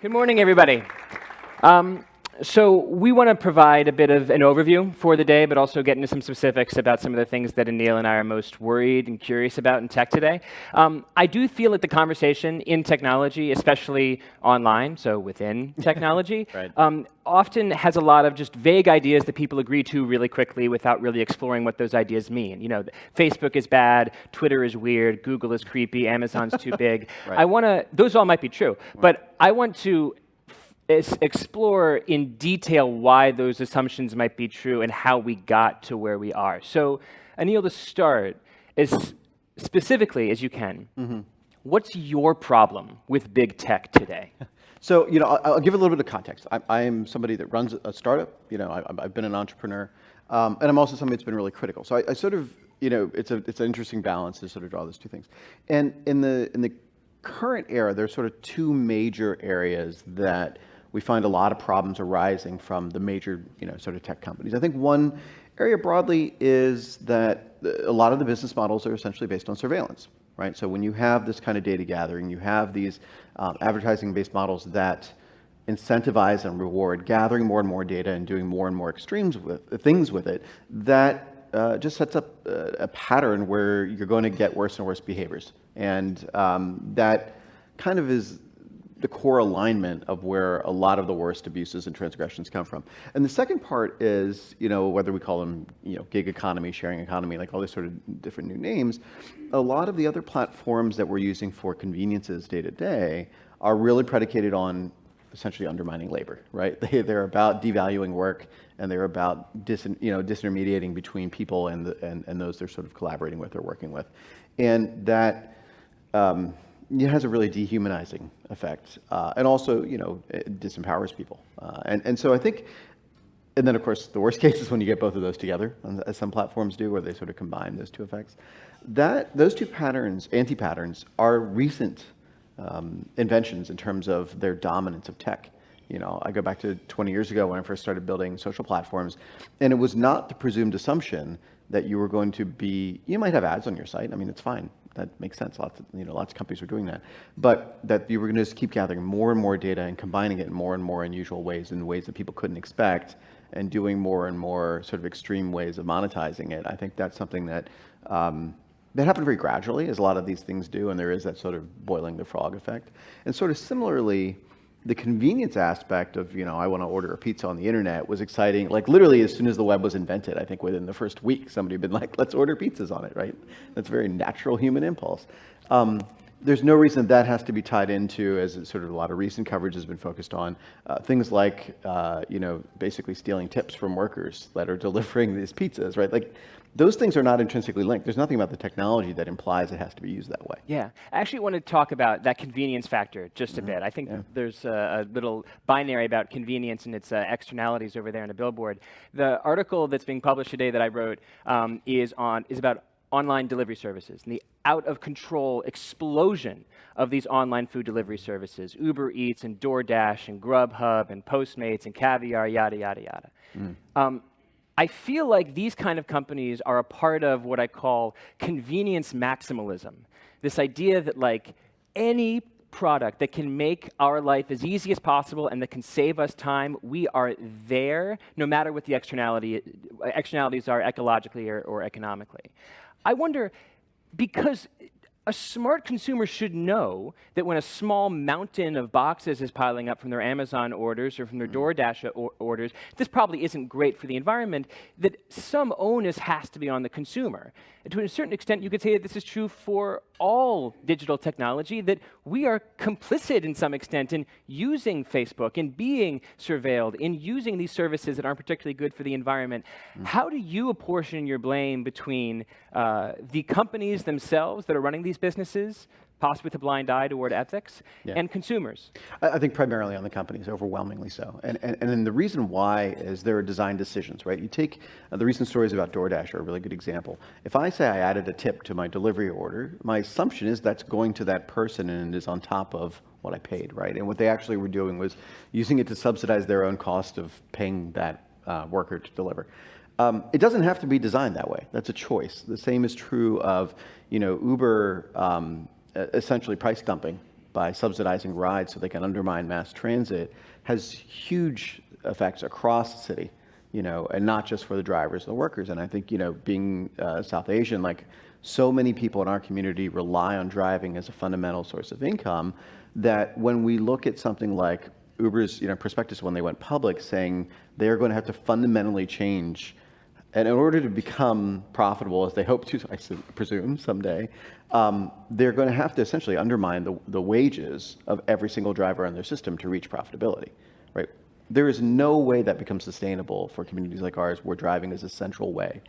Good morning, everybody. So we want to provide a bit of an overview for the day, but also get into some specifics about some of the things that Anil and I are most worried and curious about in tech today. I do feel that the conversation in technology, especially online, so within technology, Right. often has a lot of just vague ideas that people agree to really quickly without really exploring what those ideas mean. You know, Facebook is bad, Twitter is weird, Google is creepy, Amazon's too big. Right. Those all might be true, but I want to explore in detail why those assumptions might be true and how we got to where we are. So, Anil, to start, as specifically as you can, what's your problem with big tech today? So, I'll give a little bit of context. I am somebody that runs a startup. I've been an entrepreneur, and I'm also somebody that's been really critical. So I sort of, it's an interesting balance to sort of draw those two things. And in the current era, there's sort of two major areas that we find a lot of problems arising from the major, sort of tech companies. I think one area broadly is that a lot of the business models are essentially based on surveillance, right? So when you have this kind of data gathering, you have these advertising-based models that incentivize and reward gathering more and more data and doing more and more things with it, that just sets up a pattern where you're going to get worse and worse behaviors. And that kind of is the core alignment of where a lot of the worst abuses and transgressions come from. And the second part is, whether we call them, gig economy, sharing economy, like all these sort of different new names, a lot of the other platforms that we're using for conveniences day to day are really predicated on essentially undermining labor, right? They're about devaluing work, and they're about disintermediating between people and those they're sort of collaborating with or working with. And that it has a really dehumanizing effect, and also, it disempowers people. And so I think, and then of course, the worst case is when you get both of those together, as some platforms do, where they sort of combine those two effects. Those two patterns, anti-patterns, are recent inventions in terms of their dominance of tech. I go back to 20 years ago when I first started building social platforms, and it was not the presumed assumption that you were going to you might have ads on your site. I mean, it's fine. That makes sense. Lots of companies are doing that. But that you were going to just keep gathering more and more data and combining it in more and more unusual ways, in ways that people couldn't expect, and doing more and more sort of extreme ways of monetizing it. I think that's something that happened very gradually, as a lot of these things do, and there is that sort of boiling the frog effect. And sort of similarly, the convenience aspect of, I want to order a pizza on the internet was exciting. Like literally as soon as the web was invented, I think within the first week, somebody had been like, let's order pizzas on it, right? That's a very natural human impulse. There's no reason that has to be tied into, as sort of a lot of recent coverage has been focused on, things like, basically stealing tips from workers that are delivering these pizzas, right? Like those things are not intrinsically linked. There's nothing about the technology that implies it has to be used that way. Yeah, I actually want to talk about that convenience factor just a bit. I think there's a little binary about convenience and its externalities over there on a billboard. The article that's being published today that I wrote is about online delivery services and the out-of-control explosion of these online food delivery services, Uber Eats and DoorDash and Grubhub and Postmates and Caviar, yada, yada, yada. I feel like these kind of companies are a part of what I call convenience maximalism. This idea that like any product that can make our life as easy as possible and that can save us time, we are there, no matter what the externalities are ecologically or economically. I wonder, because a smart consumer should know that when a small mountain of boxes is piling up from their Amazon orders or from their DoorDash orders, this probably isn't great for the environment, that some onus has to be on the consumer. And to a certain extent, you could say that this is true for all digital technology, that we are complicit in some extent in using Facebook, in being surveilled, in using these services that aren't particularly good for the environment. How do you apportion your blame between the companies themselves that are running these businesses, possibly with a blind eye toward ethics, and consumers? I think primarily on the companies, overwhelmingly so. And then the reason why is there are design decisions, right? You take the recent stories about DoorDash are a really good example. If I say I added a tip to my delivery order, my assumption is that's going to that person and it is on top of what I paid, right? And what they actually were doing was using it to subsidize their own cost of paying that worker to deliver. It doesn't have to be designed that way. That's a choice. The same is true of, Uber essentially price dumping by subsidizing rides so they can undermine mass transit has huge effects across the city, and not just for the drivers and the workers. And I think, being South Asian, like so many people in our community rely on driving as a fundamental source of income, that when we look at something like Uber's, prospectus when they went public, saying they're going to have to fundamentally change, and in order to become profitable, as they hope to, I presume, someday, they're going to have to essentially undermine the wages of every single driver on their system to reach profitability, right? There is no way that becomes sustainable for communities like ours where driving is a central way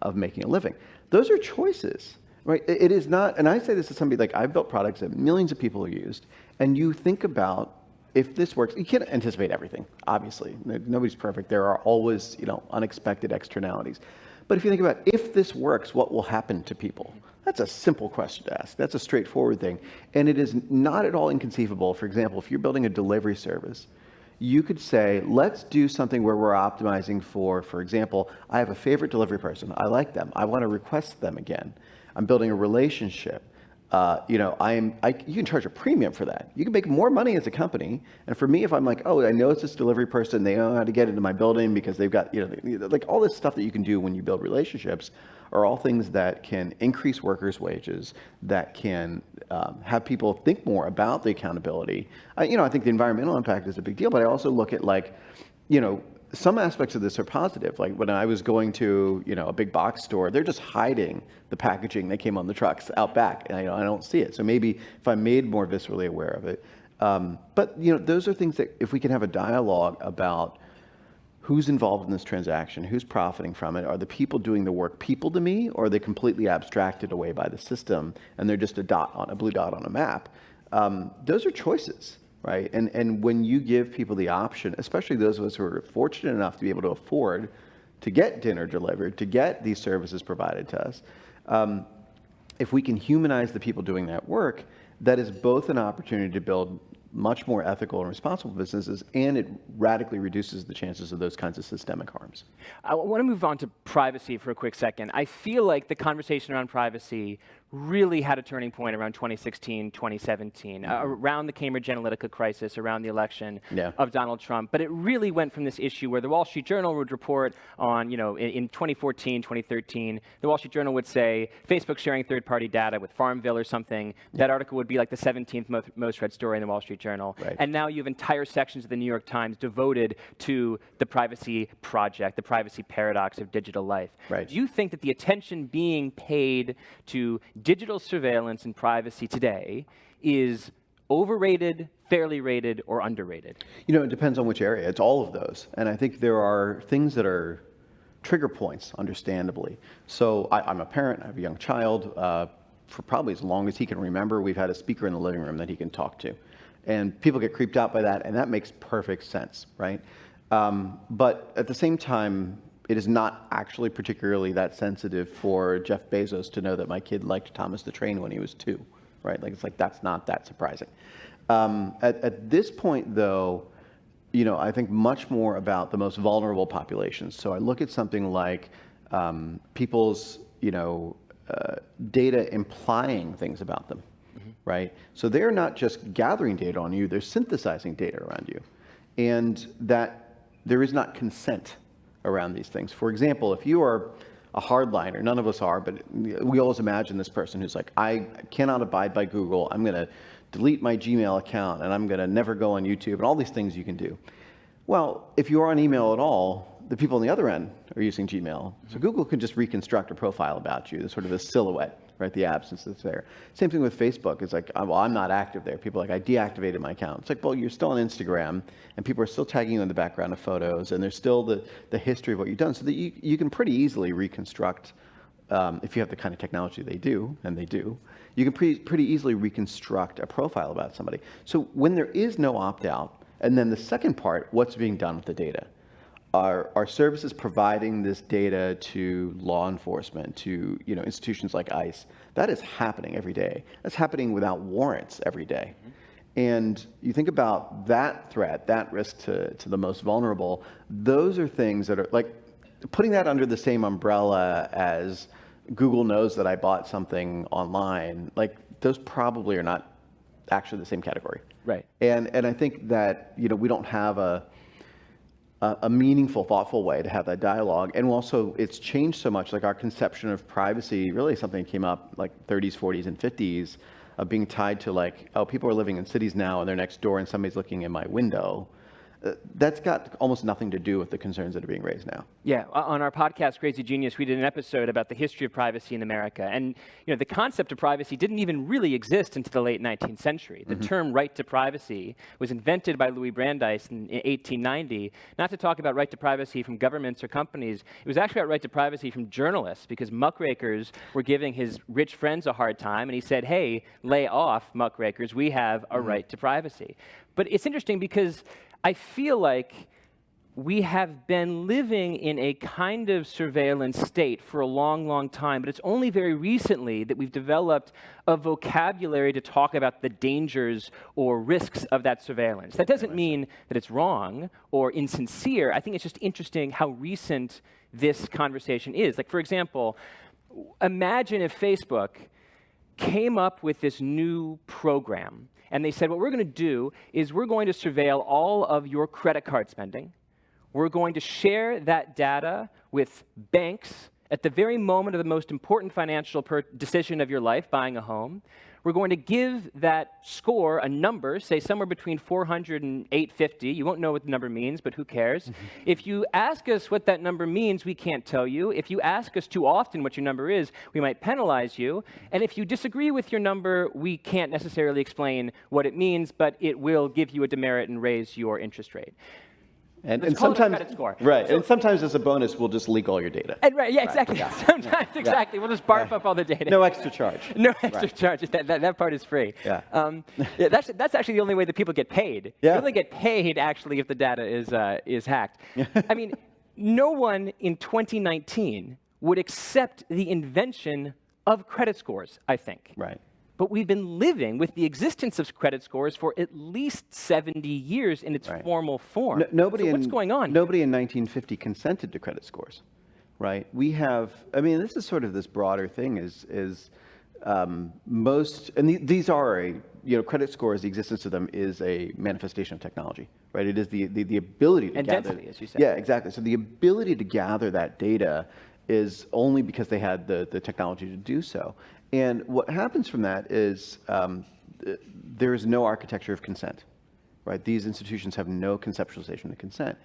of making a living. Those are choices, right? It is not, and I say this to somebody like, I've built products that millions of people have used, and you think about, if this works, you can't anticipate everything, obviously. Nobody's perfect. There are always, unexpected externalities. But if you think about, if this works, what will happen to people? That's a simple question to ask. That's a straightforward thing. And it is not at all inconceivable. For example, if you're building a delivery service, you could say, let's do something where we're optimizing for example, I have a favorite delivery person. I like them. I want to request them again. I'm building a relationship. You can charge a premium for that. You can make more money as a company. And for me, if I'm like, oh, I know it's this delivery person, they know how to get into my building because they've got, like all this stuff that you can do when you build relationships are all things that can increase workers' wages, that can have people think more about the accountability. I think the environmental impact is a big deal, but I also look at some aspects of this are positive. Like when I was going to, a big box store, they're just hiding the packaging that came on the trucks out back, and I don't see it. So maybe if I'm made more viscerally aware of it. But those are things that if we can have a dialogue about who's involved in this transaction, who's profiting from it, are the people doing the work people to me, or are they completely abstracted away by the system and they're just a blue dot on a map? Those are choices. Right, and when you give people the option, especially those of us who are fortunate enough to be able to afford to get dinner delivered, to get these services provided to us, if we can humanize the people doing that work, that is both an opportunity to build much more ethical and responsible businesses, and it radically reduces the chances of those kinds of systemic harms. I want to move on to privacy for a quick second. I feel like the conversation around privacy really had a turning point around 2016, 2017, around the Cambridge Analytica crisis, around the election of Donald Trump. But it really went from this issue where the Wall Street Journal would report on, in 2014, 2013, the Wall Street Journal would say, Facebook sharing third-party data with Farmville or something. That article would be like the 17th most read story in the Wall Street Journal. Right. And now you have entire sections of the New York Times devoted to the privacy project, the privacy paradox of digital life. Right. Do you think that the attention being paid to digital surveillance and privacy today is overrated, fairly rated, or underrated? It depends on which area. It's all of those. And I think there are things that are trigger points, understandably. So I'm a parent. I have a young child. For probably as long as he can remember, we've had a speaker in the living room that he can talk to. And people get creeped out by that, and that makes perfect sense, right? But at the same time, it is not actually particularly that sensitive for Jeff Bezos to know that my kid liked Thomas the Train when he was 2, right? Like, it's like, that's not that surprising. At this point, though, I think much more about the most vulnerable populations. So I look at something like people's, data implying things about them, right? So they're not just gathering data on you, they're synthesizing data around you. And that there is not consent around these things. For example, if you are a hardliner, none of us are, but we always imagine this person who's like, I cannot abide by Google, I'm going to delete my Gmail account, and I'm going to never go on YouTube, and all these things you can do. Well, if you are on email at all, the people on the other end are using Gmail. So Google can just reconstruct a profile about you, the sort of a silhouette, right? The absence that's there. Same thing with Facebook. It's like, well, I'm not active there. People are like, I deactivated my account. It's like, well, you're still on Instagram, and people are still tagging you in the background of photos, and there's still the history of what you've done, so that you can pretty easily reconstruct, if you have the kind of technology they do, and they do, you can pretty easily reconstruct a profile about somebody. So when there is no opt-out, and then the second part, what's being done with the data? Are services providing this data to law enforcement, to institutions like ICE? That is happening every day. That's happening without warrants every day. And you think about that threat, that risk to the most vulnerable, those are things that are like putting that under the same umbrella as Google knows that I bought something online, like those probably are not actually the same category. Right. And I think that, we don't have a meaningful, thoughtful way to have that dialogue. And also, it's changed so much, like our conception of privacy, really something came up like 30s, 40s, and 50s, of being tied to like, oh, people are living in cities now and they're next door and somebody's looking in my window. That's got almost nothing to do with the concerns that are being raised now. Yeah, on our podcast, Crazy Genius, we did an episode about the history of privacy in America. And the concept of privacy didn't even really exist until the late 19th century. The term right to privacy was invented by Louis Brandeis in 1890, not to talk about right to privacy from governments or companies. It was actually about right to privacy from journalists, because muckrakers were giving his rich friends a hard time, and he said, hey, lay off, muckrakers, we have a right to privacy. But it's interesting because I feel like we have been living in a kind of surveillance state for a long, long time, but it's only very recently that we've developed a vocabulary to talk about the dangers or risks of that surveillance. That doesn't mean that it's wrong or insincere. I think it's just interesting how recent this conversation is. Like, for example, imagine if Facebook came up with this new program and they said, what we're going to do is we're going to surveil all of your credit card spending. We're going to share that data with banks at the very moment of the most important financial decision of your life, buying a home. We're going to give that score a number, say somewhere between 400 and 850. You won't know what the number means, but who cares? If you ask us what that number means, we can't tell you. If you ask us too often what your number is, we might penalize you. And if you disagree with your number, we can't necessarily explain what it means, but it will give you a demerit and raise your interest rate. And sometimes, right, and sometimes as a bonus, we'll just leak all your data. And right, yeah, exactly. Yeah. Sometimes, exactly. We'll just barf up all the data. No extra charge. No extra charge. That part is free. Yeah. That's actually the only way that people get paid. Yeah. You only get paid, actually, if the data is hacked. I mean, no one in 2019 would accept the invention of credit scores, I think. Right. But we've been living with the existence of credit scores for at least 70 years in its formal form. Nobody so what's going on? Nobody in 1950 consented to credit scores, right? We have, I mean, this is sort of this broader thing most, and these are credit scores, the existence of them is a manifestation of technology, right? It is the ability to gather. And density, as you said. Yeah, exactly. So the ability to gather that data is only because they had the technology to do so. And what happens from that is there is no architecture of consent, right? These institutions have no conceptualization of consent.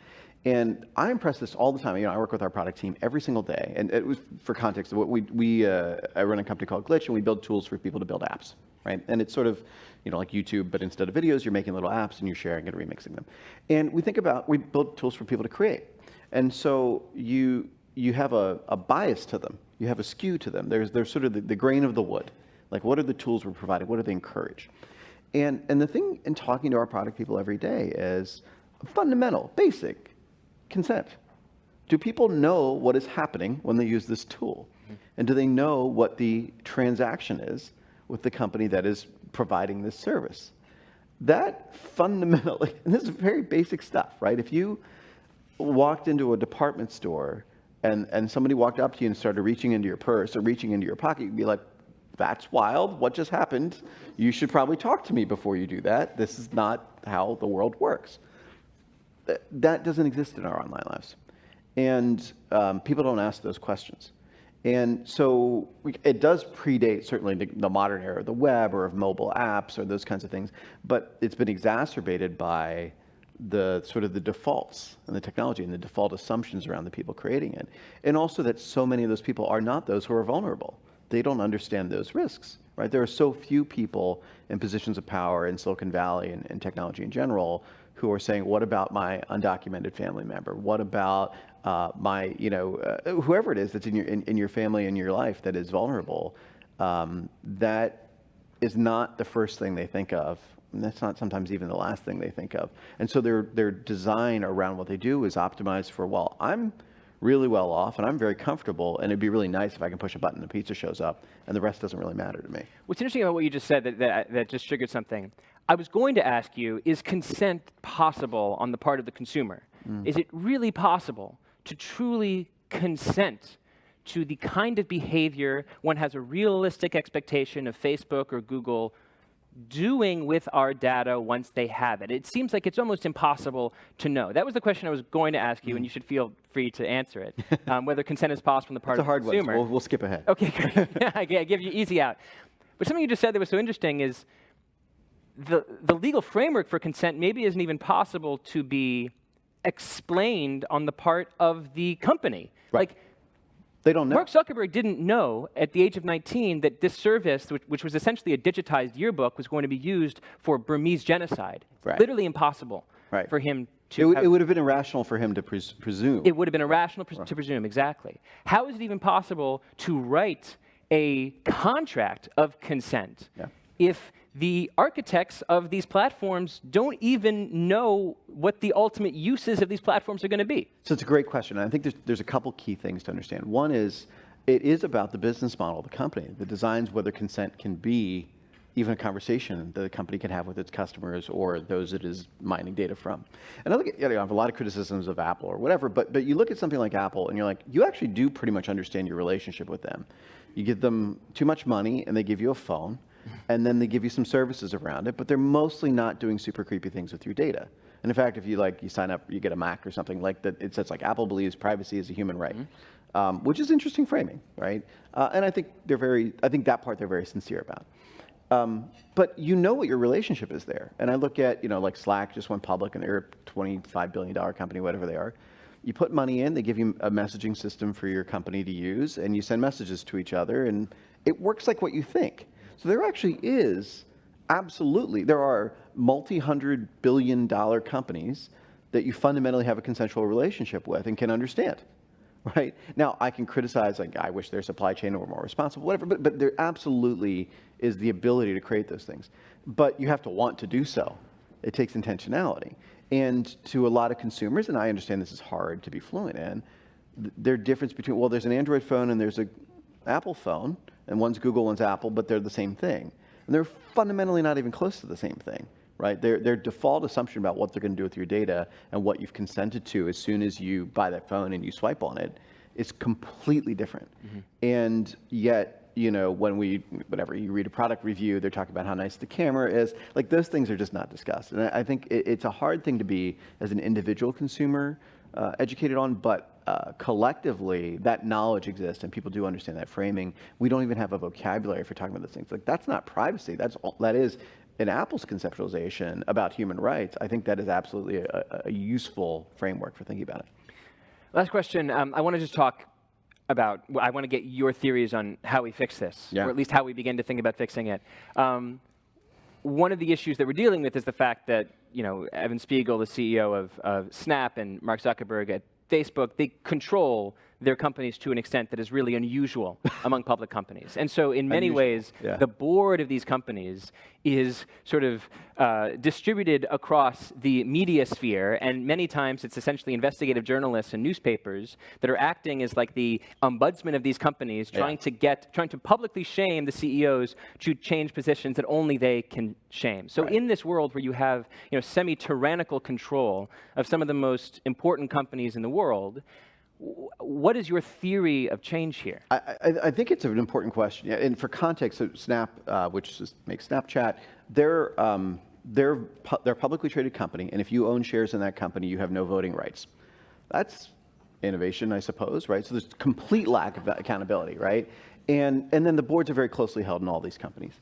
And I impress this all the time. I work with our product team every single day. And it was, for context, I run a company called Glitch, and we build tools for people to build apps, right? And it's sort of, like YouTube, but instead of videos, you're making little apps and you're sharing and remixing them. And we build tools for people to create. And so you have a bias to them. You have a skew to them. There's sort of the grain of the wood. Like, what are the tools we're providing? What do they encourage? And the thing in talking to our product people every day is fundamental, basic consent. Do people know what is happening when they use this tool? And do they know what the transaction is with the company that is providing this service? That fundamentally, and this is very basic stuff, right? If you walked into a department store and somebody walked up to you and started reaching into your purse or reaching into your pocket, you'd be like, that's wild. What just happened? You should probably talk to me before you do that. This is not how the world works. That doesn't exist in our online lives. And people don't ask those questions. And so it does predate certainly the modern era of the web or of mobile apps or those kinds of things, but it's been exacerbated by the sort of the defaults and the technology and the default assumptions around the people creating it. And also that so many of those people are not those who are vulnerable. They don't understand those risks, right? There are so few people in positions of power in Silicon Valley and technology in general who are saying, what about my undocumented family member? What about my, whoever it is that's in your family, in your life that is vulnerable? That is not the first thing they think of. And that's not sometimes even the last thing they think of. And so their design around what they do is optimized for, well, I'm really well off and I'm very comfortable, and it'd be really nice if I can push a button and the pizza shows up and the rest doesn't really matter to me. What's interesting about what you just said that just triggered something. I was going to ask you, is consent possible on the part of the consumer? Is it really possible to truly consent to the kind of behavior one has a realistic expectation of Facebook or Google doing with our data once they have it? It seems like it's almost impossible to know. That was the question I was going to ask you, and you should feel free to answer it. Whether consent is possible on the part It's a of the hard one, consumer. so we'll skip ahead. Okay, great. I give you easy out. But something you just said that was so interesting is the legal framework for consent maybe isn't even possible to be explained on the part of the company. Right. Like, they don't know. Mark Zuckerberg didn't know at the age of 19 that this service, which was essentially a digitized yearbook, was going to be used for Burmese genocide. Right. Literally impossible for him to It would have been irrational for him to presume. It would have been irrational to presume, exactly. How is it even possible to write a contract of consent if the architects of these platforms don't even know what the ultimate uses of these platforms are going to be? So it's a great question. And I think there's a couple key things to understand. One is, it is about the business model of the company that designs whether consent can be even a conversation that the company can have with its customers or those it is mining data from. And I look at, I have a lot of criticisms of Apple or whatever, but you look at something like Apple and you're like, you actually do pretty much understand your relationship with them. You give them too much money and they give you a phone, and then they give you some services around it, but they're mostly not doing super creepy things with your data. And in fact, if you sign up, you get a Mac or something like that, it says like Apple believes privacy is a human right, which is interesting framing, right? And I think that part they're very sincere about. But you know what your relationship is there. And I look at, like Slack just went public and they're a $25 billion company, whatever they are. You put money in, they give you a messaging system for your company to use, and you send messages to each other, and it works like what you think. So there actually is, absolutely, there are multi-$100 billion companies that you fundamentally have a consensual relationship with and can understand, right? Now, I can criticize, like, I wish their supply chain were more responsible, whatever, but there absolutely is the ability to create those things. But you have to want to do so. It takes intentionality. And to a lot of consumers, and I understand this is hard to be fluent in, there's difference between, well, there's an Android phone and there's an Apple phone, and one's Google, one's Apple, but they're the same thing. And they're fundamentally not even close to the same thing, right? Their default assumption about what they're going to do with your data and what you've consented to as soon as you buy that phone and you swipe on it is completely different. And yet, when you read a product review, they're talking about how nice the camera is. Like, those things are just not discussed. And I think it's a hard thing to be, as an individual consumer, educated on, but collectively, that knowledge exists, and people do understand that framing. We don't even have a vocabulary for talking about those things. Like, that's not privacy. That is, in Apple's conceptualization about human rights, I think that is absolutely a useful framework for thinking about it. Last question. I want to just talk about, I want to get your theories on how we fix this, or at least how we begin to think about fixing it. One of the issues that we're dealing with is the fact that, Evan Spiegel, the CEO of Snap, and Mark Zuckerberg at Facebook, they control their companies to an extent that is really unusual among public companies. And so in many ways, the board of these companies is sort of distributed across the media sphere, and many times it's essentially investigative journalists and newspapers that are acting as like the ombudsman of these companies, trying to publicly shame the CEOs to change positions that only they can shame. So in this world where you have semi-tyrannical control of some of the most important companies in the world, what is your theory of change here? I think it's an important question. And for context, so Snap, which makes Snapchat, they're a publicly traded company, and if you own shares in that company, you have no voting rights. That's innovation, I suppose, right? So there's complete lack of accountability, right? And then the boards are very closely held in all these companies.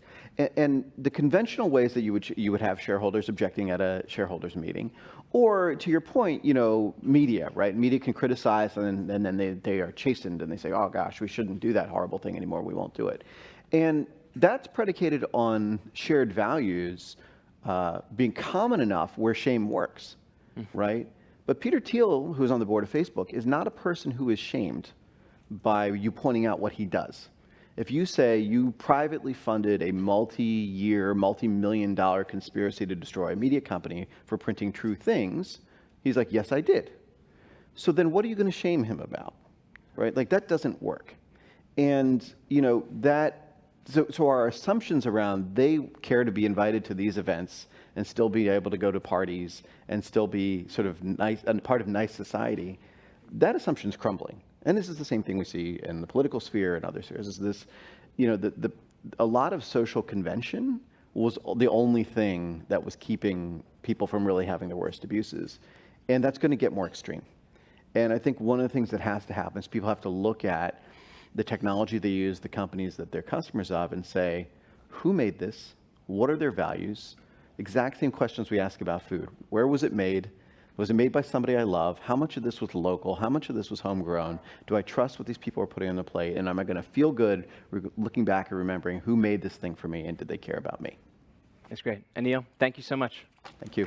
And the conventional ways that you would have shareholders objecting at a shareholders meeting, or to your point, media, right? Media can criticize, and then they are chastened and they say, oh gosh, we shouldn't do that horrible thing anymore, we won't do it. And that's predicated on shared values being common enough where shame works, right? But Peter Thiel, who's on the board of Facebook, is not a person who is shamed by you pointing out what he does. If you say you privately funded a multi-year, multi-million-dollar conspiracy to destroy a media company for printing true things, he's like, yes, I did. So then what are you going to shame him about, right? Like, that doesn't work. And, so our assumptions around they care to be invited to these events and still be able to go to parties and still be sort of nice and part of nice society, that assumption's crumbling. And this is the same thing we see in the political sphere and other spheres. Is this, a lot of social convention was the only thing that was keeping people from really having the worst abuses. And that's going to get more extreme. And I think one of the things that has to happen is people have to look at the technology they use, the companies that they're customers of, and say, who made this? What are their values? Exact same questions we ask about food. Where was it made? Was it made by somebody I love? How much of this was local? How much of this was homegrown? Do I trust what these people are putting on the plate? And am I going to feel good looking back and remembering who made this thing for me and did they care about me? That's great. Anil, thank you so much. Thank you.